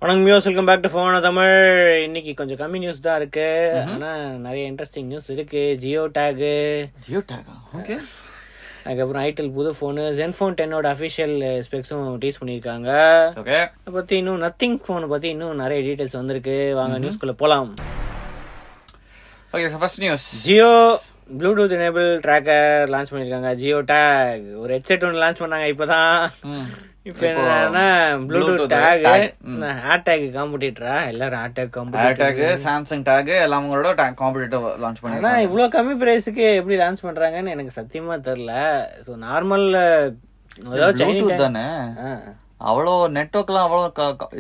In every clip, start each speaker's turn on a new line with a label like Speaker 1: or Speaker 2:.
Speaker 1: வணக்கம் muse, welcome back to phone Tamil. இன்னைக்கு கொஞ்சம் கம்மி நியூஸ் தான் இருக்கு, ஆனா நிறைய இன்ட்ரெஸ்டிங் நியூஸ் இருக்கு. Jio take,
Speaker 2: okay.
Speaker 1: அதுக்கப்புறம் ஐடெல் புது ஃபோனு Zenfone 10 அஃபிஷியல் ஸ்பெக்ஸும் டீஸ் பண்ணியிருக்காங்க.
Speaker 2: ஓகே,
Speaker 1: அதை பற்றி இன்னும் நத்திங் ஃபோனை பற்றி இன்னும் நிறைய டீட்டெயில்ஸ் வந்திருக்கு. வாங்க நியூஸ்குள்ளே போகலாம்.
Speaker 2: Okay, first news,
Speaker 1: Jio Bluetooth enable tracker launch பண்ணியிருக்காங்க. ஜியோ டேக் ஒரு ஹெட்செட் ஒன்று லான்ச் பண்ணாங்க இப்போதான். இப்போ என்னன்னா ப்ளூடூத் டேக், ஹேர்டேக் காம்படிட்டரா, எல்லாரும் ஹேர்டேக் காம்படிட்டர்,
Speaker 2: சாம்சங் டேக் எல்லாமோட காம்படிட்டர் லான்ச் பண்ணாங்க.
Speaker 1: ஆனா இவ்வளவு கம்மி பிரைஸ்க்கு எப்படி லான்ச் பண்றாங்கன்னு எனக்கு சத்தியமா தெரியல. ஸோ நார்மல்
Speaker 2: ப்ளூடூத் தானே, அவ்வளோ நெட்வொர்க்லாம் அவ்வளோ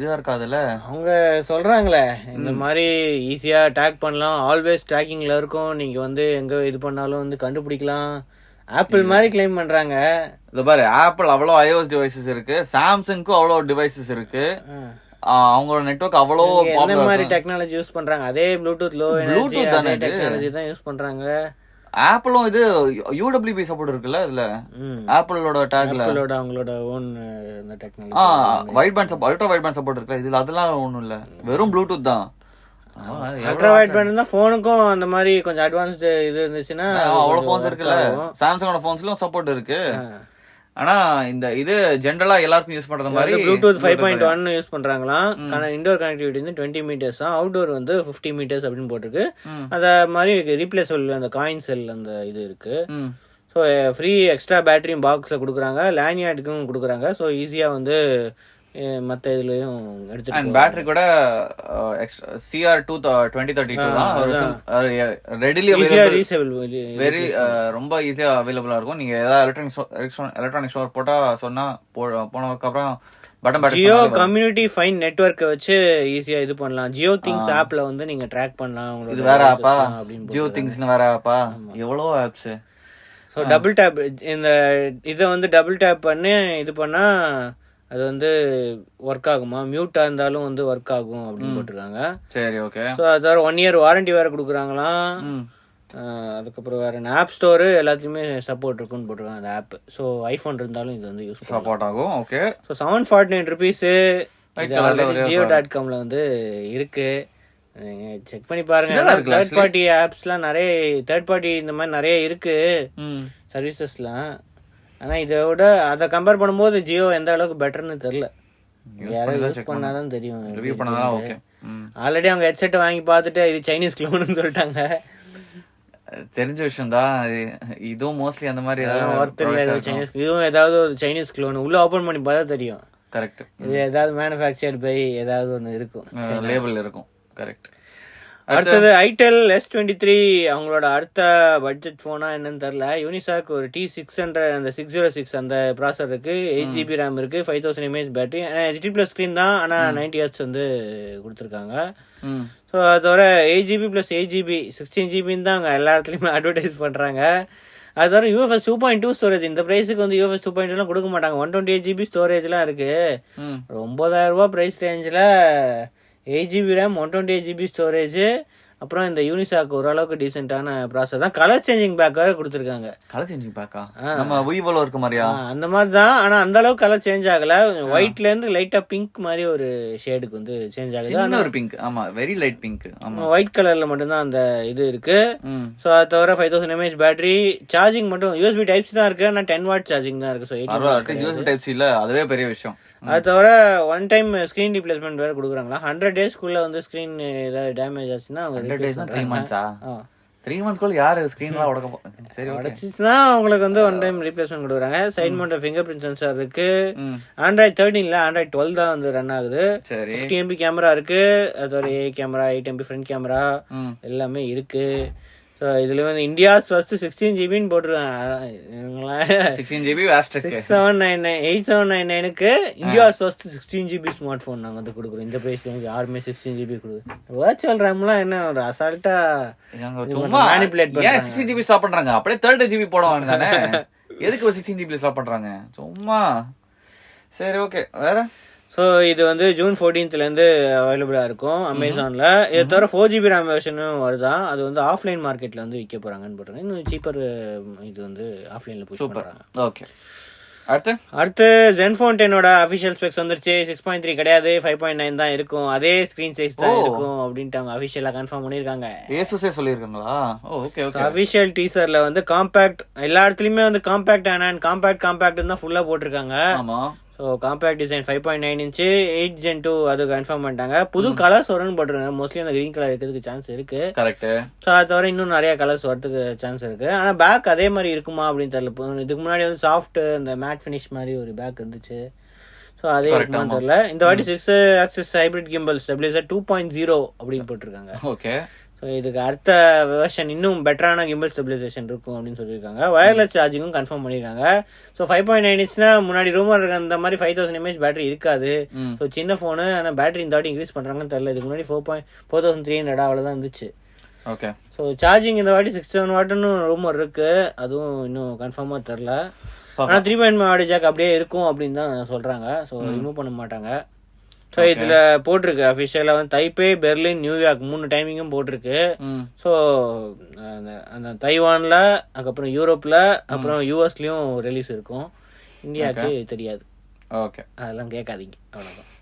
Speaker 2: இதா இருக்காதுல்ல.
Speaker 1: அவங்க சொல்றாங்களே இந்த மாதிரி ஈஸியா டேக் பண்ணலாம், ஆல்வேஸ் ட்ராக்கிங்ல இருக்கும், நீங்க வந்து எங்க இது பண்ணாலும் வந்து கண்டுபிடிக்கலாம், ஆப்பிள் மாதிரி கிளைம் பண்றாங்க.
Speaker 2: இது பாரு, ஆப்பிள் அவ்வளோ iOS டிவைசஸ் இருக்கு, சாம்சங்க்கும் அவ்வளோ டிவைசஸ் இருக்கு, அவங்களோட நெட்வொர்க் அவ்வளோ
Speaker 1: என்ன மாதிரி டெக்னாலஜி யூஸ் பண்றாங்க, அதே ப்ளூடூத் லோ எனர்ஜி டெக்னாலஜி தான் யூஸ் பண்றாங்க.
Speaker 2: ஆப்பிளும் இது UWB சப்போர்ட் இருக்குல்ல, இதுல ஆப்பிளோட டேக்ல
Speaker 1: அவங்களோட own technology,
Speaker 2: white pant ultra wide pant support இருக்குல்ல, இதுல அதெல்லாம் ஒண்ணும் இல்ல, வெறும் ப்ளூடூத் தான்.
Speaker 1: அல்ட்ரா வைட் பேண்ட் தான் போனுக்கும் அந்த மாதிரி கொஞ்சம் அட்வான்ஸ்டு இது இருந்துச்சுன்னா
Speaker 2: அவ்வளவு போன்ஸ் இருக்குல்ல. சாம்சங்கோட போன்ஸ்லயும் சப்போர்ட் இருக்கு, ஆனா இந்த இது ஜெனரலா எல்லாருக்கும் யூஸ் பண்ற மாதிரி
Speaker 1: ப்ளூடூத் 5.1 யூஸ் பண்றாங்களாம். இன்டோர் கனெக்டிவிட்டி வந்து 20 மீட்டர்ஸ், அவுட்டோர் வந்து 50 மீட்டர்ஸ் அப்படின்னு போட்டிருக்கு. அத மாதிரி ரீப்ளேசபிள் அந்த காயின் செல் அந்த இது இருக்கு. ஸோ ஃப்ரீ எக்ஸ்ட்ரா பேட்டரியும் பாக்ஸ்ல கொடுக்குறாங்க, லேனியார்டுக்கும் கொடுக்குறாங்க. ஸோ ஈஸியா வந்து மற்ற இதுலயும் எடுத்து
Speaker 2: பேட்டரி கூட CR2 2032 தான், ரெடிலி வெரி ரொம்ப ஈஸியா அவைலபிளா இருக்கும். நீங்க ஏதாவது எலக்ட்ரானிக் ஸ்டோர் போட்டா சொன்னா போனதுக்கு அப்புறம்
Speaker 1: ஜியோ கம்யூனிட்டி ஃபைன் நெட்வொர்க் வச்சு ஈஸியா இது பண்ணலாம். ஜியோ திங்ஸ் ஆப்ல வந்து நீங்க ட்ராக் பண்ணலாம்.
Speaker 2: இது வேற ஆப்பா, ஜியோ திங்ஸ்னு வேற ஆப்பா, எவ்வளவு ஆப்ஸ்.
Speaker 1: ஸோ டபுள் டேப், இந்த இதை வந்து டபுள் டேப் பண்ணி இது பண்ணா அது வந்து ஒர்க் ஆகுமா, மியூட்டா இருந்தாலும் வந்து ஒர்க் ஆகும் அப்படின்னு போட்டிருக்காங்க.
Speaker 2: சரி, ஓகே.
Speaker 1: ஸோ அது வேற 1 இயர் வாரண்டி வேற கொடுக்குறாங்களாம். அதுக்கப்புறம் வேற ஆப் ஸ்டோரு எல்லாத்துலயுமே சப்போர்ட் இருக்குன்னு போட்டிருக்காங்க அந்த ஆப். ஸோ ஐபோன் இருந்தாலும் இது வந்து யூஸ்
Speaker 2: சப்போர்ட் ஆகும். ஓகே.
Speaker 1: ஸோ 749 rupees JioTag.comல வந்து இருக்கு, செக் பண்ணி பாருங்க. தேர்ட் பார்ட்டி ஆப்ஸ்லாம் நிறைய, தேர்ட் பார்ட்டி இந்த மாதிரி நிறைய இருக்கு சர்வீசஸ்லாம். ஆனா இதை விட அதை கம்பேர் பண்ணும்போது ஜியோ எந்த அளவுக்கு பெட்டர்னு தெரியல. யாரும் யூஸ் பண்ணாதான் தெரியும். ஆல்ரெடி அவங்க ஹெட்செட் வாங்கி பார்த்துட்டு இது சைனீஸ் க்ளோன்னு சொல்லிட்டாங்க.
Speaker 2: தெரிஞ்ச விஷயம் தான், இதுவும் மோஸ்ட்லி அந்த மாதிரி
Speaker 1: சைனீஸ், இதுவும் ஏதாவது ஒரு சைனீஸ் க்ளோன் உள்ள ஓபன் பண்ணி பார்த்தா தெரியும்.
Speaker 2: கரெக்ட்.
Speaker 1: இது ஏதாவது மேனுஃபேக்சர்ட் பை ஏதாவது ஒன்று இருக்கும்,
Speaker 2: லேபிள் இருக்கும். கரெக்ட்.
Speaker 1: அடுத்தது ஐடெல் S23, அவங்களோட அடுத்த பட்ஜெட் போனா என்னன்னு தெரியல. யூனிசாக் ஒரு T600 அந்த 606 அந்த ப்ராசர் இருக்கு, 8GB RAM இருக்கு, 5000 mAh பேட்டரி, HD+ ஸ்கிரீன் தான், ஆனா 90Hz வந்து கொடுத்துருக்காங்க. ஸோ அதோட 8GB + 8GB 16GB தான் அவங்க எல்லா இடத்துலயுமே அட்வர்டைஸ் பண்றாங்க. அது தவிர UFS 2.2 ஸ்டோரேஜ், இந்த பிரைஸுக்கு வந்து UFS 2.2 எல்லாம் கொடுக்க மாட்டாங்க. 128GB ஸ்டோரேஜ்லாம் இருக்கு. 9000 ரூபாய் பிரைஸ் ரேஞ்சில் 8GB RAM 128GB ஸ்டோரேஜ், அப்புறம் இந்த யூனிசாக் ஓரளவுக்கு டீசென்டான ப்ராசஸ் தான். கலர் சேஞ்சிங் பேக் வேற கொடுத்துருக்காங்க.
Speaker 2: கலர் சேஞ்சிங் பேக்கா? நம்ம விவோல இருக்க மாதிரியா? அந்த
Speaker 1: மாதிரி தான், ஆனா அந்த அளவுக்கு கலர் சேஞ்ச் ஆகல. ஒயிட்ல இருந்து லைட்டா பிங்க் மாதிரி ஒரு ஷேடுக்கு வந்து சேஞ்ச் ஆகுது.
Speaker 2: சின்ன ஒரு பிங்க், ஆமா, வெரி லைட் பிங்க். ஆமா,
Speaker 1: ஒயிட் கலர்ல மட்டும் தான் அந்த இது இருக்கு. சோ அது தவிர 5000 mAh பேட்டரி, சார்ஜிங் மட்டும் USB Type-C தான் இருக்கு, ஆனா 10 வாட் சார்ஜிங் தான் இருக்கு.
Speaker 2: சோ USB Type-C இல்ல, அதுவே பெரிய விஷயம்.
Speaker 1: அது தவிர 1 டைம் ஸ்கிரீன் ரீப்ளேஸ்மெண்ட் வேற கொடுக்குறாங்களா. 100 டேஸ்க்குள்ள வந்து ஸ்கிரீன் ஏதாவது டேமேஜ் ஆச்சுன்னா அவங்க
Speaker 2: 100 டேஸ்னா 3 மந்த்ஸா? 3 மந்த்ஸ்க்குள்ள யாரு ஸ்கிரீன்லாம் உடைக்க போறாங்க? சரி,
Speaker 1: உடைச்சிச்சுனா உங்களுக்கு வந்து 1 டைம் ரீப்ளேஸ்மெண்ட் கொடுக்குறாங்க. Side mount finger print sensor இருக்கு. Android 13 இல்ல, Android 12 தான் வந்து ரன் ஆகுது. 50 MP கேமரா இருக்கு, அது ஒரு AI camera, 8 MP front camera எல்லாமே இருக்கு. ஸோ இதுல வந்து இந்தியாஸ் ஃபர்ஸ்ட் 16GB போட்டுருக்காங்க.
Speaker 2: 16GB
Speaker 1: 8799க்கு India's first 16GB smartphone நாங்க வந்து கொடுக்குறோம். இந்த பிரைஸ் யாருமே 16GB கொடுக்குறோம். வர்ச்சுவல் ரேம்லாம் என்ன ஒரு அசால்ட்டா மேனிபுலேட் பண்றாங்க.
Speaker 2: 16GB ஸ்டாப் பண்றாங்க, அப்படியே 30GB போடுவாங்க தானே. எதுக்கு 16GB ஸ்டாப் பண்றாங்க சும்மா? சரி, ஓகே. வேற
Speaker 1: ஸோ இது வந்து June 14th அவைலபிளா இருக்கும் அமேசான்ல. இதை தவிர 4GB RAM வெர்ஷனும் வருதான். அது வந்து ஆஃப்லைன் மார்க்கெட்ல வந்து விற்க போறாங்கன்னு போட்டாங்க. இன்னும் சீப்பர் இது வந்து ஆஃப்லைன்ல புஷ் பண்றாங்க.
Speaker 2: ஓகே.
Speaker 1: அடுத்து Zenfone 10 அபிஷியல் ஸ்பெக்ஸ் வந்துருச்சு. 6.3 கிடையாது, 5.9 தான் இருக்கும். அதே ஸ்கிரீன் சைஸ் தான் இருக்கும் அப்படின்ட்டு அவங்க அபிஷியலா கன்ஃபார்ம் பண்ணிருக்காங்க.
Speaker 2: ஏசுஸே சொல்லிருக்காங்களா? Okay okay.
Speaker 1: அபிஷியல் டீசர்ல வந்து காம்பாக்ட் எல்லா இடத்துலயுமே வந்து காம்பாக்ட் அண்ட் காம்பாக்ட் தான் ஃபுல்லா போட்டிருக்காங்க.
Speaker 2: ஆமா.
Speaker 1: So compact design 5.9 inch 8 Gen 2 அது கன்ஃபார்ம் பண்ணிட்டாங்க. புது கலர்ஸ் வரும்னு போட்டிருக்காங்க. மோஸ்ட்லி அந்த கிரீன் கலர் இருக்கிறதுக்கு சான்ஸ் இருக்கு.
Speaker 2: கரெக்ட்.
Speaker 1: ஸோ அது தவிர இன்னும் நிறைய கலர்ஸ் வரதுக்கு சான்ஸ் இருக்கு. ஆனா பேக் அதே மாதிரி இருக்குமா அப்படின்னு தெரியல. இதுக்கு முன்னாடி வந்து சாஃப்ட் அந்த மேட் ஃபினிஷ் மாதிரி ஒரு பேக் இருந்துச்சு. ஸோ அதே இருக்குமான்னு தெரியல. இந்த வாட்டி 6 ஆக்சிஸ் ஹைபிரிட் கிம்பல் ஸ்டெபிலைசர் 2.0 அப்படின்னு போட்டிருக்காங்க.
Speaker 2: ஓகே.
Speaker 1: ஸோ இதுக்கு அடுத்த வெர்ஷன் இன்னும் பெட்டரான கிம்பல் ஸ்டெபிலைசேஷன் இருக்கும் அப்படின்னு சொல்லியிருக்காங்க. வயர்லெஸ் சார்ஜிங்கும் கன்ஃபார்ம் பண்ணியிருக்காங்க. ஸோ 5.9 இன்ச்னா முன்னாடி ரூமர் இருக்க அந்த மாதிரி 5000 mAh பேட்டரி இருக்காது. ஸோ சின்ன ஃபோனு, ஆனால் பேட்டரி இந்த வாட்டி இன்க்ரீஸ் பண்ணுறாங்கன்னு தெரியல. இதுக்கு முன்னாடி 4300 அவ்வளோதான் இருந்துச்சு.
Speaker 2: ஓகே.
Speaker 1: ஸோ சார்ஜிங் இந்த வாட்டி 6-7 வாட்னு ரூமர் இருக்கு. அதுவும் இன்னும் கன்ஃபார்மாக தெரில. ஆனால் 3.5 வாட் ஜாக் அப்படியே இருக்கும் அப்படின்னு தான் சொல்கிறாங்க. ஸோ ரிமூவ் பண்ண மாட்டாங்க. ஸோ இதுல போட்டிருக்கு அபிஷியலா வந்து தைப்பே, பெர்லின், நியூயார்க் 3 டைமிங்கும் போட்டிருக்கு. ஸோ அந்த தைவான்ல, அதுக்கப்புறம் யூரோப்ல, அப்புறம் யூஎஸ்லயும் ரிலீஸ் இருக்கும். இந்தியாவுக்கு தெரியாது.
Speaker 2: ஓகே,
Speaker 1: அதெல்லாம் கேட்காதீங்க, அவ்வளவுதான்.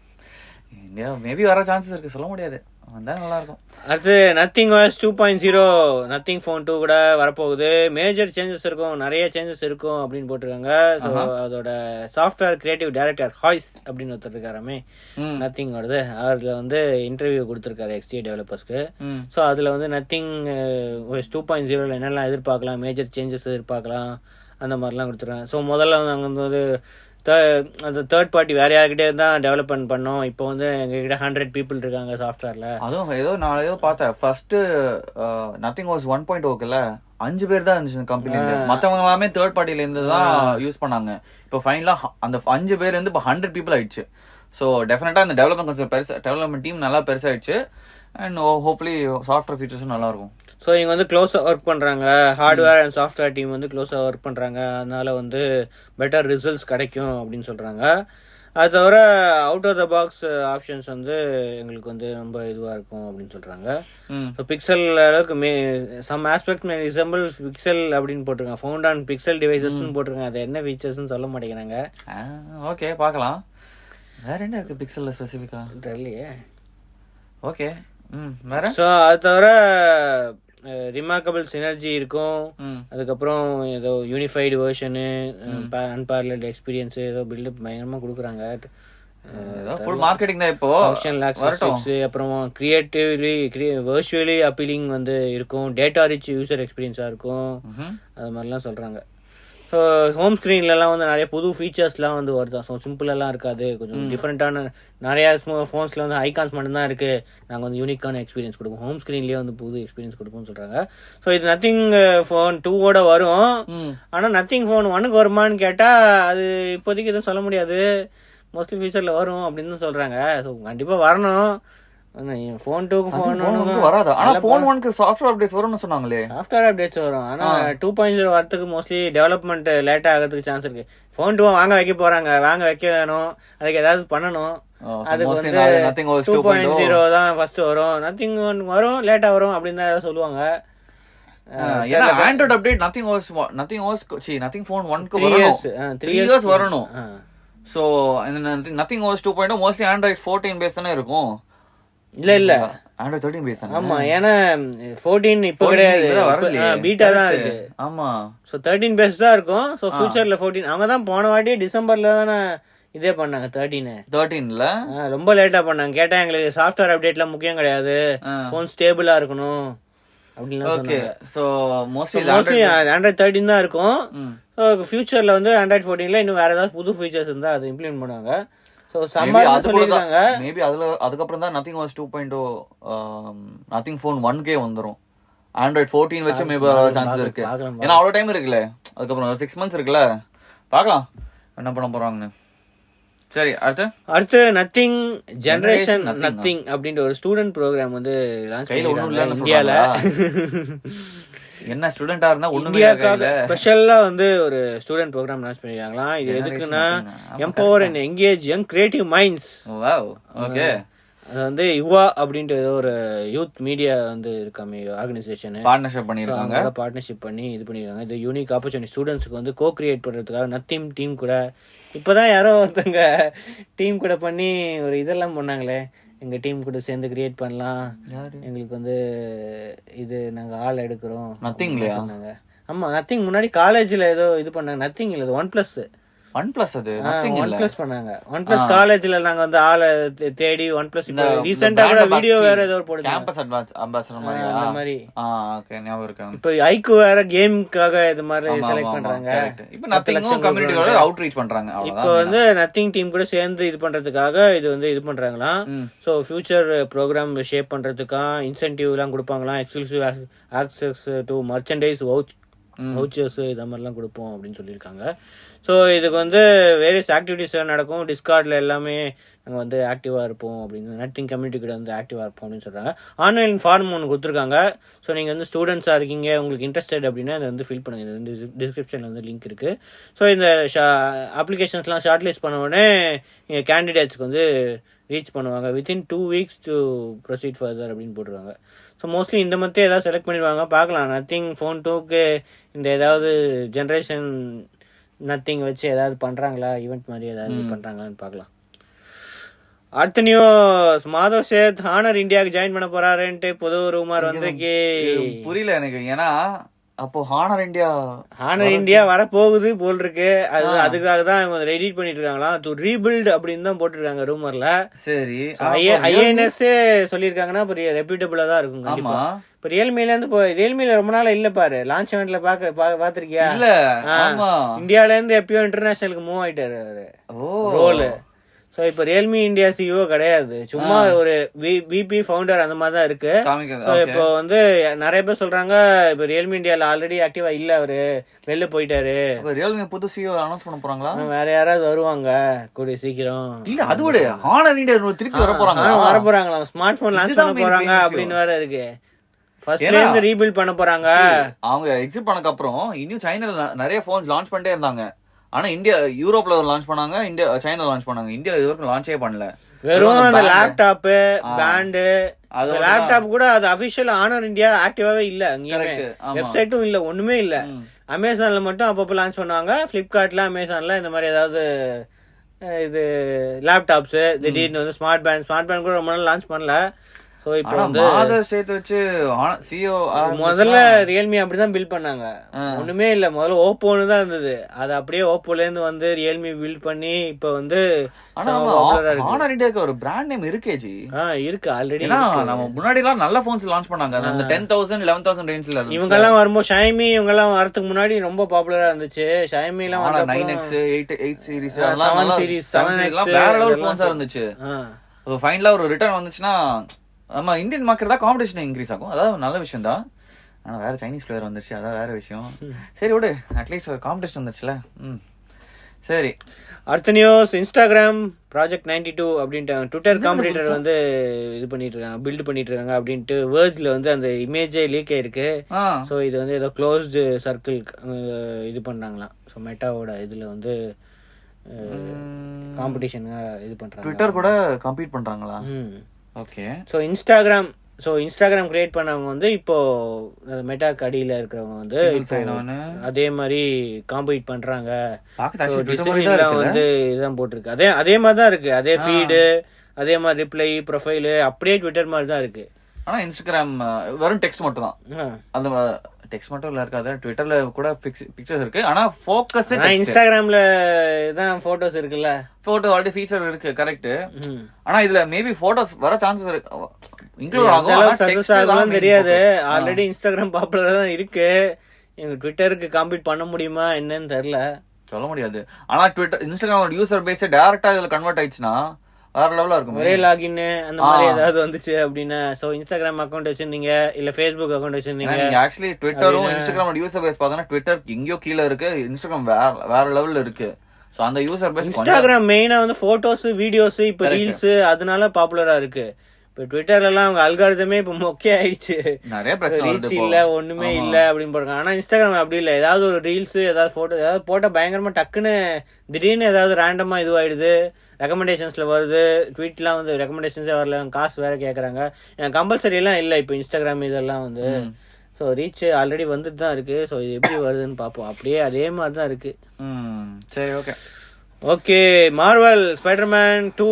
Speaker 2: இந்தியா மேபி வர சான்சஸ் இருக்கு, சொல்ல முடியாது. வந்தா நல்லா இருக்கும்.
Speaker 1: அடுத்து நத்திங் OS 2.0 நத்திங் ஃபோன் 2 கூட வரப்போகுது. மேஜர் சேஞ்சஸ் இருக்கும், நிறைய சேஞ்சஸ் இருக்கும் அப்படின்னு போட்டிருக்காங்க. ஸோ அதோட சாஃப்ட்வேர் கிரியேட்டிவ் டைரக்டர் ஹாய்ஸ் அப்படின்னு ஒருத்தர் இருக்காராமே நத்திங்கோடது, அதுல வந்து இன்டர்வியூ கொடுத்துருக்காரு XDA டெவலப்பர்ஸ்க்கு. ஸோ அதுல வந்து நத்திங் OS 2.0 என்னெல்லாம் எதிர்பார்க்கலாம், மேஜர் சேஞ்சஸ் எதிர்பார்க்கலாம், அந்த மாதிரிலாம் கொடுத்துருக்காங்க. ஸோ முதல்ல வந்து அங்கே வந்து அந்த தேர்ட் பார்ட்டி வேற யார்கிட்டே தான் டெவலப்மெண்ட் பண்ணோம். இப்போ வந்து எங்ககிட்ட 100 people இருக்காங்க சாஃப்ட்வேர்ல.
Speaker 2: அதுவும் ஏதோ நான் ஏதோ பார்த்தேன், ஃபர்ஸ்ட் நத்திங் வாஸ் 1.0க்குல 5 பேர் தான் இருந்துச்சு கம்பெனி. மத்தவங்க எல்லாமே தேர்ட் பார்ட்டில இருந்து தான் யூஸ் பண்ணாங்க. இப்போ ஃபைனலா அந்த 5 பேர் வந்து இப்போ 100 people ஆயிடுச்சு. ஸோ டெஃபினட்டா இந்த டெவலப்மெண்ட் டீம் நல்லா பெருசாயிடுச்சு. அண்ட் ஹோப்ஃபுல்லி சாஃப்ட்வேர் ஃபீச்சர்ஸும் நல்லா இருக்கும்.
Speaker 1: ஸோ இவங்க வந்து க்ளோஸா ஒர்க் பண்றாங்க, ஹார்ட்வேர் அண்ட் சாஃப்ட்வேர் டீம் வந்து க்ளோஸா ஒர்க் பண்றாங்க. அதனால வந்து பெட்டர் ரிசல்ட்ஸ் கிடைக்கும் அப்படின்னு சொல்றாங்க. அது தவிர out of the box options வந்து எங்களுக்கு வந்து ரொம்ப இதுவா இருக்கும் அப்படின்னு சொல்றாங்க. பிக்சல் அளவுக்கு சம் ஆஸ்பெக்ட் மே ரிசம்பிள் பிக்சல் அப்படின்னு போட்டிருக்காங்க. ஃபவுண்ட் ஆன் பிக்சல் டிவைசஸ்ன்னு போட்டிருக்காங்க. அது என்ன ஃபீச்சர்ஸ்ன்னு சொல்ல மாட்டேங்கிறாங்க.
Speaker 2: ஓகே, பார்க்கலாம். வேற என்ன இருக்கு பிக்சல்ல ஸ்பெசிஃபிக்கா
Speaker 1: தெரியலையே.
Speaker 2: ஓகே, வேற.
Speaker 1: ஸோ அது தவிர ரிமார்க்கபிள் சினர்ஜி இருக்கும். அதுக்கப்புறம் ஏதோ யூனிஃபைடு வெர்ஷனு, அன்பேரலல் எக்ஸ்பீரியன்ஸ், ஏதோ பில்டப் பயங்கரமா கொடுக்குறாங்க.
Speaker 2: ஃபுல் மார்க்கெட்டிங் தான் இப்போ.
Speaker 1: ஃபங்க்ஷனல் ஆக்சஸ், அப்புறம் வர்ச்சுவலி அப்பீலிங் வந்து இருக்கும். டேட்டா ரிச் யூசர் எக்ஸ்பீரியன்ஸா இருக்கும். அது மாதிரிலாம் சொல்றாங்க. ஸோ ஹோம் ஸ்க்ரீன்லலாம் வந்து நிறைய புது ஃபீச்சர்ஸ்லாம் வந்து வருதான். ஸோ சிம்பிளெல்லாம் இருக்காது, கொஞ்சம் டிஃப்ரெண்ட்டான நிறையா ஃபோன்ஸில் வந்து ஐகான்ஸ் மட்டும்தான் இருக்குது. நாங்கள் வந்து யூனிக்கான எக்ஸ்பீரியன்ஸ் கொடுப்போம், ஹோம் ஸ்க்ரீன்லேயே வந்து புது எக்ஸ்பீரியன்ஸ் கொடுப்போம்னு சொல்கிறாங்க. ஸோ இது நத்திங் ஃபோன் 2 வரும். ஆனால் நத்திங் ஃபோன் 1 வருமானு கேட்டால் அது இப்போதைக்கு எதுவும் சொல்ல முடியாது. மோஸ்ட்லி ஃபியூச்சரில் வரும் அப்படின்னு தான் சொல்கிறாங்க. ஸோ கண்டிப்பாக வரணும். ஃபோன் 2க்கு
Speaker 2: வராது. ஆனா ஃபோன் 1க்கு சாஃப்ட்வேர் அப்டேட்ஸ் வரும்னு சொன்னாங்களே.
Speaker 1: சாஃப்ட்வேர் அப்டேட்ஸ் வரும். ஆனா 2.0 வரதுக்கு மோஸ்ட்லி டெவலப்மெண்ட் லேட் ஆகிறதுக்கு சான்ஸ் இருக்கு. ஃபோன் 2 வாங்க வைக்க போறாங்க, வாங்க வைக்க வேணும், அதுக்கு ஏதாவது பண்ணணும். அதுக்கு வந்து 2.0 தான் ஃபர்ஸ்ட் வரும். நத்திங் 1 வரும், லேட்டா வரும் அப்படின்னு தான் ஏதாவது சொல்லுவாங்க.
Speaker 2: ஏன்னா ஆண்ட்ராய்டு அப்டேட் நத்திங் ஃபோன் 1க்கு வரணும், 3 years வரணும். So nothing OS 2.0 mostly android 14 base தானே இருக்கும்.
Speaker 1: இல்ல
Speaker 2: ஆண்ட்ராய்டு 13 பேஸ் தான்.
Speaker 1: ஆமா, ஏன்னா 14 இப்போ கிடையாது, பீட்டா தான் இருக்கு.
Speaker 2: ஆமா,
Speaker 1: சோ 13 பேஸ் தான் இருக்கும். சோ ஃபியூச்சர்ல 14. அவங்க தான் போன வாட்டி டிசம்பர்ல தானே இதே பண்ணாங்க 13ல ரொம்ப லேட்டா பண்ணாங்க. கேட்டா எங்களுக்கு சாஃப்ட்வேர் அப்டேட்ல முக்கியம் கிடையாது, போன் ஸ்டேபிளா இருக்கணும் அப்படின்னு.
Speaker 2: ஓகே, சோ மோஸ்ட்லி
Speaker 1: ஆண்ட்ராய்டு 13 தான் இருக்கும். ஸோ ஃபியூச்சர்ல வந்து ஆண்ட்ராய்டு 14ல இன்னும் வேற ஏதாவது புது ஃபீச்சர்ஸ் இருந்தா அதை இம்ப்ளிமெண்ட் பண்ணுவாங்க. ஸோ சம்மர்ல சொல்லிருக்காங்க.
Speaker 2: மேபி அதுக்கப்புறம் தான் nothing OS 2.0 nothing phone 1K வந்துரும். ஆண்ட்ராய்டு 14 வச்சு மேபி சான்சஸ் இருக்கு. ஏன்னா அவ்வளவு டைம் இருக்குல்ல, அதுக்கப்புறம் 6 months இருக்குல்ல, பார்க்கலாம் என்ன பண்ண போறாங்கன்னு. சரி, அடுத்து நத்திங் ஜெனரேஷன் நத்திங் அப்படின்ற ஒரு ஸ்டூடெண்ட் ப்ரோக்ராம் வந்து லான்ச் பண்ணிருக்காங்க இந்தியால. என்ன ஸ்டூடெண்டா இருந்தா ஒண்ணுமே ஸ்பெஷலா வந்து ஒரு ஸ்டூடெண்ட் ப்ரோக்ராம் லான்ச் பண்ணிருக்காங்களாம். இது எதுக்குன்னா empower and engage young creative minds. Wow, okay.
Speaker 1: அது வந்து யுவா அப்படின்ட்டு ஏதோ ஒரு யூத் மீடியா வந்து இருக்காமே ஆர்கனைசேஷன்
Speaker 2: பார்ட்னர்ஷிப் பண்ணிருக்காங்க.
Speaker 1: பார்ட்னர்ஷிப் பண்ணி இது பண்ணிருக்காங்க. இது யூனிக் ஆப்பர்ச்சுனிட்டி ஸ்டூடெண்ட்ஸ்க்கு வந்து கோ கிரியேட் பண்றதுக்காக நத்திங் டீம் கூட இப்பதான் யாரோ ஒருத்தங்க டீம் கூட பண்ணி ஒரு இதெல்லாம் பண்ணாங்களே, எங்க டீம் கூட சேர்ந்து கிரியேட் பண்ணலாம், எங்களுக்கு வந்து இது நாங்க ஆள் எடுக்கிறோம்.
Speaker 2: நத்திங்லையா?
Speaker 1: ஆமா நத்திங் முன்னாடி காலேஜ்ல ஏதோ இது பண்ணாங்க. நத்திங் இல்ல,
Speaker 2: OnePlus அது
Speaker 1: OnePlus பண்ணாங்க. OnePlus காலேஜ்ல நாங்க வந்து ஆளை தேடி OnePlus இப்ப ரீசெண்டா கூட வீடியோ வேற ஏதோ போடுது,
Speaker 2: கேம்பஸ் அம்பாசடர் மாதிரி.
Speaker 1: அந்த மாதிரி
Speaker 2: ஓகே, ஞாபகம் இருக்கு.
Speaker 1: இப்ப ஐக்கு வேற கேமுக்காக இது மாதிரி செலக்ட் பண்றாங்க.
Speaker 2: இப்ப நத்திங் கம்யூனிட்டியோட அவுட்ரீச் பண்றாங்க.
Speaker 1: இப்போ வந்து நத்திங் டீம் கூட சேர்ந்து இது பண்றதுக்காக இது வந்து இது பண்றாங்களாம். சோ ஃபியூச்சர் ப்ரோக்ராம் ஷேப் பண்றதுக்காக இன்சென்டிவ் எல்லாம் கொடுப்பாங்களாம். Exclusive access to merchandise vouchers இத மாதிரிலாம் கொடுப்போம் அப்படின்னு சொல்லியிருக்காங்க. ஸோ இதுக்கு வந்து வேரியஸ் ஆக்டிவிட்டிஸ் நடக்கும். டிஸ்கார்டில் எல்லாமே நாங்கள் வந்து ஆக்டிவாக இருப்போம் அப்படின்னு, நத்திங் கம்யூனிட்டி கூட வந்து ஆக்டிவாக இருப்போம் அப்படின்னு சொல்கிறாங்க. ஆன்லைன் ஃபார்ம் ஒன்று கொடுத்துருக்காங்க. ஸோ நீங்கள் வந்து ஸ்டூடெண்ட்ஸாக இருக்கீங்க, உங்களுக்கு இன்ட்ரெஸ்டட் அப்படின்னா அதை வந்து ஃபில் பண்ணுங்கள். இது வந்து டிஸ்கிரிப்ஷனில் வந்து லிங்க் இருக்குது. ஸோ இந்த அப்ளிகேஷன்ஸ்லாம் ஷார்ட் லிஸ்ட் பண்ண உடனே நீங்கள் கேண்டிடேட்ஸ்க்கு வந்து ரீச் பண்ணுவாங்க. Within 2 weeks to proceed further அப்படின்னு போட்டுருவாங்க. ஸோ மோஸ்ட்லி இந்த மந்த்தே ஏதாவது செலக்ட் பண்ணிடுவாங்க. பார்க்கலாம் நத்திங் ஃபோன் 2க்கு இந்த ஏதாவது ஜென்ரேஷன் நத்திங் வச்சு ஏதாவது பண்றாங்களா, ஈவெண்ட் மாதிரி ஏதாவது பண்றாங்களான்னு பார்க்கலாம். அடுத்த நியூஸ், மாதவ் சேத் ஹானர் இந்தியாவுக்கு ஜாயின் பண்ண போறாருன்ட்டு புது ரூமர் வந்திருக்கு.
Speaker 2: புரியல எனக்கு. ஏன்னா அப்போ ஹானர் இந்தியா
Speaker 1: வர போகுது போல் இருக்கு. அதுக்காக தான் இவங்க எடிட் பண்ணிட்டு இருக்காங்களா, டு ரீபில்ட் அப்படின்னு தான் போட்டுருக்காங்க ரூமர்ல.
Speaker 2: சரி,
Speaker 1: ஐஎன்எஸ் சொல்லிருக்காங்கன்னா ரெப்யூட்டபிளா தான் இருக்கும் கண்டிப்பா. இப்ப ரியல்மில இருந்து ரியல்மில ரொம்ப நாள் இல்ல பாரு, லான்ச் இவென்ட்ல பாத்திருக்கியா?
Speaker 2: இல்ல,
Speaker 1: இந்தியால இருந்து எப்பயோ இன்டர்நேஷனலுக்கு மூவ் ஆயிட்டாரு அவரு ரோல். சோ இப்ப ரியல்மி இந்தியா சிஓ கிடையாது, சும்மா ஒரு விபி ஃபவுண்டர் அந்த மாதிரி தான் இருக்கு. இப்போ வந்து நிறைய பேர் சொல்றாங்க இப்ப ரியல்மி இந்தியால ஆல்ரெடி ஆக்டிவா இல்ல, அவரு வெளில போயிட்டாரு.
Speaker 2: ரியல்மி புது சிஓ அனௌன்ஸ் பண்ண போறாங்களா?
Speaker 1: வேற யாராவது வருவாங்க கூடிய சீக்கிரம்.
Speaker 2: இல்ல அது விட ஹானர் இந்தியா திருப்பி வர
Speaker 1: போறாங்களா, ஸ்மார்ட் போன் லான்ச் பண்ண போறாங்க அப்படின்னு வேற இருக்கு. ஃபர்ஸ்ட்ல இருந்து ரீபில்ட் பண்ண போறாங்க.
Speaker 2: அவங்க எக்ஸிட் பண்ணதுக்கு அப்புறம் இன்னும் சைனால நிறைய போன்ஸ் லான்ச் பண்ணிட்டே இருந்தாங்க. ஆனா இந்தியா யூரோப்ல லான்ச் பண்ணாங்க, சைனா லான்ச் பண்ணாங்க. இந்தியா இது வரைக்கும் லான்ச்சே பண்ணல.
Speaker 1: வெறும் அந்த லேப்டாப் பேண்ட், அது லேப்டாப் கூட அது அபிஷியல் ஆனர் இந்தியா ஆக்டிவாவே இல்ல, வெப்சைட்டும் இல்ல, ஒண்ணுமே இல்ல. அமேசான்ல மட்டும் அப்பப்போ லான்ச் பண்ணுவாங்க. பிளிப்கார்ட்ல அமேசான்ல இந்த மாதிரி ஏதாவது இது லேப்டாப்ஸ் திடீர்னு வந்து ஸ்மார்ட் பேண்ட் கூட ரொம்ப நாள் லான்ச் பண்ணல. சோ இப்போ வந்து
Speaker 2: சேர்த்து வச்சு சிஓ
Speaker 1: முதல்ல ரியல்மி அப்படிதான் பில்ட் பண்ணாங்க, ஒண்ணுமே இல்ல. முதல்ல ஓப்போன்னு தான் இருந்தது, அது அப்படியே ஓப்போல இருந்து வந்து ரியல்மி பில்ட் பண்ணி இப்ப வந்து
Speaker 2: ஹானர் இந்தியாக்கு ஒரு பிராண்ட் நேம் இருக்கே ஜி.
Speaker 1: இருக்கு ஆல்ரெடி.
Speaker 2: நம்ம முன்னாடி எல்லாம் நல்ல போன்ஸ் லான்ச் பண்ணாங்க, அந்த 10,000 11,000 ரேஞ்ச்ல.
Speaker 1: இவங்க எல்லாம் வரும்போது ஷைமி இவங்க எல்லாம் வரதுக்கு முன்னாடி ரொம்ப பாப்புலரா இருந்துச்சு. ஷைமி எல்லாம்
Speaker 2: 9X 8 சீரிஸ் 7 சீரிஸ் வேற லெவல் போன்ஸா இருந்துச்சு. ஃபைனலா ஒரு ரிட்டர்ன் வந்துச்சுன்னா நம்ம இந்தியன் மார்க்கெட் தான் காம்படிஷன் இன்க்ரீஸ் ஆகும். அதாவது நல்ல விஷயம் தான். ஆனா வேற சைனீஸ் பிளேயர் வந்துருச்சு, அதான் வேற விஷயம். சரி விடு, அட்லீஸ்ட் ஒரு காம்படிஷன் வந்துச்சுல. சரி,
Speaker 1: அடுத்த நியூஸ், இன்ஸ்டாகிராம் ப்ராஜெக்ட் 92 அப்படின்ட்டு ட்விட்டர் காம்படிட்டர் வந்து இது பண்ணிட்டு இருக்காங்க, பில்ட் பண்ணிட்டு இருக்காங்க அப்படின்ட்டு வேர்ட்ஸ்ல வந்து அந்த இமேஜே லீக் ஆயிருக்கு. ஸோ இது வந்து ஏதோ க்ளோஸ்டு சர்க்கிள் இது பண்ணாங்களாம். ஸோ மெட்டாவோட இதுல வந்து காம்படிஷன் இது பண்றாங்க.
Speaker 2: ட்விட்டர் கூட கம்பீட் பண்றாங்களா? ஓகே.
Speaker 1: ஸோ இன்ஸ்டாகிராம் கிரியேட் பண்ணவங்க வந்து இப்போ மெட்டாக்கு அடியில இருக்கிறவங்க வந்து அதே மாதிரி காம்பீட் பண்றாங்க. வந்து இதுதான் போட்டிருக்கு, அதே மாதிரி தான் இருக்கு, அதே ஃபீடு, அதே மாதிரி ரிப்ளை, ப்ரொஃபைல் அப்படியே ட்விட்டர் மாதிரி தான் இருக்கு.
Speaker 2: ஆனா இன்ஸ்டாகிராம் வெறும் டெக்ஸ்ட் மட்டும் தான், அந்த டெக்ஸ்ட் மட்டும் இல்ல இருக்காது. ட்விட்டர்ல கூட பிக்சர்ஸ் இருக்கு, ஆனா ஃபோக்கஸ்
Speaker 1: இன்ஸ்டாகிராம்ல தான் போட்டோஸ் இருக்குல்ல.
Speaker 2: போட்டோ ஆல்ரெடி ஃபீச்சர் இருக்கு, கரெக்ட். ஆனா இதுல மேபி போட்டோஸ் வர சான்சஸ் இருக்கு, இன்க்ளூட் ஆகும்
Speaker 1: தெரியாது. ஆல்ரெடி இன்ஸ்டாகிராம் பாப்புலரா தான் இருக்கு, எங்க ட்விட்டருக்கு காம்பீட் பண்ண முடியுமா என்னன்னு தெரியல,
Speaker 2: சொல்ல முடியாது. ஆனா ட்விட்டர் இன்ஸ்டாகிராம் யூசர் பேஸ் டைரக்டா இதுல கன்வெர்ட் ஆயிடுச்சுன்னா வேற லெவலா இருக்கும்.
Speaker 1: ஒரே லாகின் அந்த மாதிரி ஏதாவது வந்துச்சு அப்படின்னா, சோ இன்ஸ்டாகிராம் அக்கவுண்ட் வச்சிருந்தீங்க இல்ல ஃபேஸ்புக் அக்கவுண்ட் வச்சிருந்தீங்க,
Speaker 2: நீங்க ஆக்சுவலி ட்விட்டரும் இன்ஸ்டாகிராம் யூசர் பேஸ் பார்த்தா ட்விட்டர் எங்கயோ கீழ இருக்கு, இன்ஸ்டாகிராம் வேற லெவல்ல இருக்கு. சோ அந்த யூசர் பேஸ்
Speaker 1: இன்ஸ்டாகிராம் மெயினா வந்து போட்டோஸ் வீடியோஸ் இப்ப ரீல்ஸ் அதனால பாப்புலரா இருக்கு. இப்போ ட்விட்டர்லாம் அவங்க அல்காரிதமே இப்போ மொக்கே ஆயிடுச்சு.
Speaker 2: நிறைய பிரச்சனை
Speaker 1: ரீச் இல்ல ஒண்ணுமே இல்ல அப்படின்னு போடுறாங்க. ஆனா இன்ஸ்டாகிராம் அப்படி இல்ல. ஏதாவது ஒரு ரீல்ஸ் ஏதாவது போட்டோ ஏதாவது போட்டா பயங்கரமா டக்குன்னு திடீர்னு ஏதாவது ரேண்டமா இதுவாயிடுது, ரெக்கமெண்டேஷன்ஸ்ல வருது. ட்வீட்லாம் வந்து ரெக்கமெண்டேஷன்ஸே வரல, காசு வேற கேக்குறாங்க. கம்பல்சரி எல்லாம் இல்ல இப்போ இன்ஸ்டாகிராம் இதெல்லாம் வந்து. ஸோ ரீச் ஆல்ரெடி வந்துட்டு தான் இருக்கு. ஸோ இது எப்படி வருதுன்னு பார்ப்போம். அப்படியே அதே மாதிரி தான் இருக்கு.
Speaker 2: சரி okay.
Speaker 1: Okay, Marvel Spiderman 2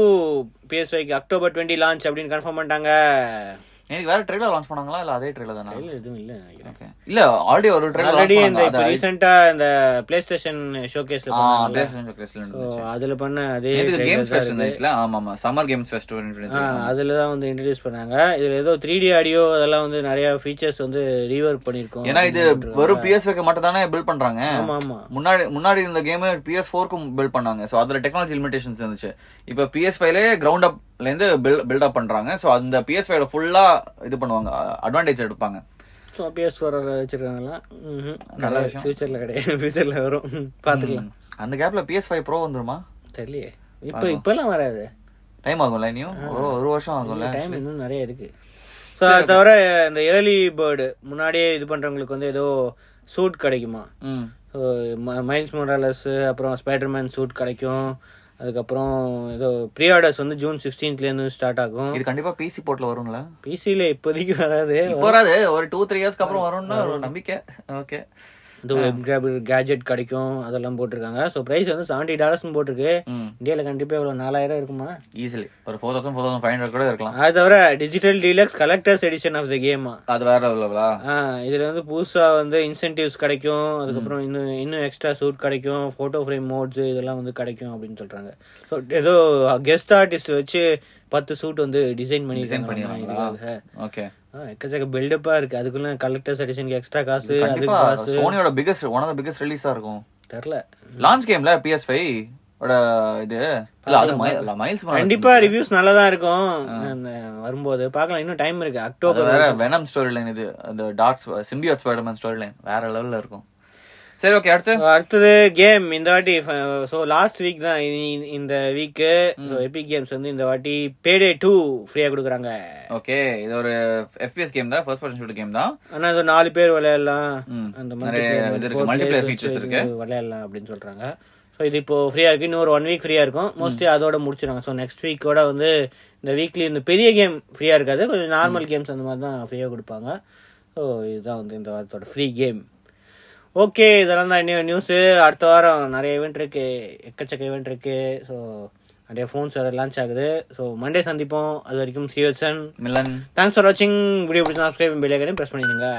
Speaker 1: PS5 October 20 launch அப்படின்னு கன்ஃபார்ம் பண்ணிட்டாங்க.
Speaker 2: எனக்கு வேற ட்ரெய்லர் லான்ச் பண்ணாங்களா இல்ல அதே ட்ரெய்லர் தானா?
Speaker 1: எதுவும் இல்ல நினைக்கிறேன்.
Speaker 2: இல்ல ஆல்ரெடி ஒரு ட்ரெய்லர்
Speaker 1: ஆல்ரெடி இந்த இப்போ ரீசன்ட்டா இந்த PlayStation ஷோகேஸ்ல பண்ணாங்க.
Speaker 2: PlayStation ஷோகேஸ்ல இருந்துச்சு.
Speaker 1: அதுல பண்ண அதே
Speaker 2: கேம்ஸ் ஃபெஸ்ட் இருந்துச்சுல. ஆமா ஆமா, சம்மர் கேம்ஸ் ஃபெஸ்ட் 2023.
Speaker 1: அதுல தான் வந்து இன்ட்ரோ듀ஸ் பண்ணாங்க. இதுல ஏதோ 3D ஆடியோ அதெல்லாம் வந்து நிறைய ஃபீச்சர்ஸ் வந்து ரீவொர்க் பண்ணிருக்கோம்.
Speaker 2: ஏன்னா இது வெறும் PS5க்கு மட்டும் தானே பில்ட் பண்றாங்க.
Speaker 1: ஆமா ஆமா,
Speaker 2: முன்னாடி இந்த கேம் PS4க்கும் பில்ட் பண்ணாங்க. சோ அதுல டெக்னாலஜி லிமிடேஷன்ஸ் இருந்துச்சு. இப்போ PS5ல கிரவுண்ட் அப்ல இருந்து பில்ட் அப் பண்றாங்க. சோ அந்த PS5ல ஃபுல்லா இது பண்ணுவாங்க, அட்வான்டேஜ் எடுப்பாங்க.
Speaker 1: ஸோ PS4 வச்சிருக்காங்களா? நல்ல விஷயம். ஃபியூச்சர்ல கிடையாது, ஃபியூச்சர்ல வரும், பாத்துக்கலாம்.
Speaker 2: அந்த கேப்ல PS5 Pro வந்துருமா
Speaker 1: தெரியலையே. இப்பெல்லாம் வராது,
Speaker 2: டைம் ஆகும்ல. இனியும் ஒரு வருஷம் ஆகும்ல. டைம்
Speaker 1: இன்னும் நிறைய இருக்கு. ஸோ அது தவிர இந்த ஏர்லி பேர்டு முன்னாடியே இது பண்றவங்களுக்கு வந்து ஏதோ சூட் கிடைக்குமா? மைல்ஸ் மொராலஸ் அப்புறம் ஸ்பைடர்மேன் சூட் கிடைக்கும். அதுக்கப்புறம் ஏதோ ப்ரீ ஆர்டர்ஸ் வந்து June 16th இருந்து ஸ்டார்ட் ஆகும்.
Speaker 2: இது கண்டிப்பா PC போர்ட்ல வரும்ல?
Speaker 1: PCல இப்போதைக்கு வராது,
Speaker 2: ஒரு 2-3 இயர்ஸ்க்கு அப்புறம் வரும்னு ஒரு நம்பிக்கை. ஓகே,
Speaker 1: இது கேஜெட் கிடைக்கும் அதெல்லாம் போட்டிருக்காங்க. ஸோ பிரைஸ் வந்து $70 போட்டிருக்கு. இந்தியாவில் கண்டிப்பா இவ்வளவு 4000 இருக்குமா?
Speaker 2: ஈஸிலி ஒரு 4500 கூட இருக்கலாம்.
Speaker 1: அது தவிர digital deluxe collectors edition of the game, அது
Speaker 2: வேற லெவலா.
Speaker 1: இதுல வந்து புதுசா வந்து இன்சென்டிவ்ஸ் கிடைக்கும். அதுக்கப்புறம் இன்னும் எக்ஸ்ட்ரா சூட் கிடைக்கும், போட்டோ ஃப்ரேம் மோட்ஸ் இதெல்லாம் வந்து கிடைக்கும் அப்படின்னு சொல்றாங்க. ஸோ ஏதோ கெஸ்ட் ஆர்டிஸ்ட் வச்சு 10 சூட் வந்து டிசைன் பண்ணிருக்காங்க.
Speaker 2: ஓகே,
Speaker 1: எக்கச்சக்க பில்டப்பா இருக்கு. அதுக்குள்ள கலெக்டர்ஸ் எடிஷனுக்கு எக்ஸ்ட்ரா காசு. அதுக்கு காசு.
Speaker 2: சோனியோட ஒன் ஆஃப் தி பிகெஸ்ட் ரிலீஸா இருக்கும்.
Speaker 1: தெரியல,
Speaker 2: லான்ச் கேம்ல PS5 ஓட இது இல்ல, அது மைல்ஸ்
Speaker 1: கண்டிப்பா ரிவ்யூஸ் நல்லா தான் இருக்கும். வரும்போது பார்க்கலாம், இன்னும் டைம் இருக்கு. அக்டோபர்
Speaker 2: வேற வெனம் ஸ்டோரி லைன், இது அந்த டார்க் சிம்பியோட் ஸ்பைடர்மேன் ஸ்டோரி லைன் வேற லெவல்ல இருக்கும். சரி ஓகே,
Speaker 1: அடுத்தது கேம் இந்த வாட்டி. ஸோ லாஸ்ட் வீக் தான் இந்த வீக்கு. ஸோ எபிக் கேம்ஸ் வந்து இந்த வாட்டி பேடே 2 ஃப்ரீயா கொடுக்குறாங்க.
Speaker 2: ஓகே, இது ஒரு FPS கேம் தான், ஃபர்ஸ்ட் பர்சன் ஷூட்டர் கேம் தான்.
Speaker 1: ஆனா இது 4 பேர் விளையாடலாம், அந்த
Speaker 2: மல்டிபிளேயர் ஃபீச்சர்ஸ் இருக்கு,
Speaker 1: விளையாடலாம் அப்படின்னு சொல்றாங்க. ஸோ இது இப்போ ஃப்ரீயா இருக்கு. இன்னும் ஒரு 1 வீக் ஃப்ரீயா இருக்கும். மோஸ்ட்லி அதோட முடிச்சிருவாங்க. ஸோ நெக்ஸ்ட் வீக்கோட வந்து இந்த வீக்லி இந்த பெரிய கேம் ஃப்ரீயா இருக்காது, கொஞ்சம் நார்மல் கேம்ஸ் அந்த மாதிரி தான் ஃப்ரீயா கொடுப்பாங்க. ஸோ இதுதான் வந்து இந்த வாரத்தோட ஃப்ரீ கேம். ஓகே, இதெல்லாம் தான் இன்னும் நியூஸு. அடுத்த வாரம் நிறைய ஈவெண்ட் இருக்கு, எக்கச்சக்க ஈவெண்ட் இருக்கு. ஸோ நிறைய ஃபோன்ஸ் வேறு லான்ச் ஆகுது. ஸோ மண்டே சந்திப்போம். அது வரைக்கும் ஸ்ரீவத்சன்,
Speaker 2: மிலன்.
Speaker 1: தேங்க்ஸ் ஃபார் வாட்சிங். வீடியோ பிடிச்சா சப்ஸ்கிரைப் பெல் ஐகானையும் ப்ரெஸ் பண்ணிடுங்க.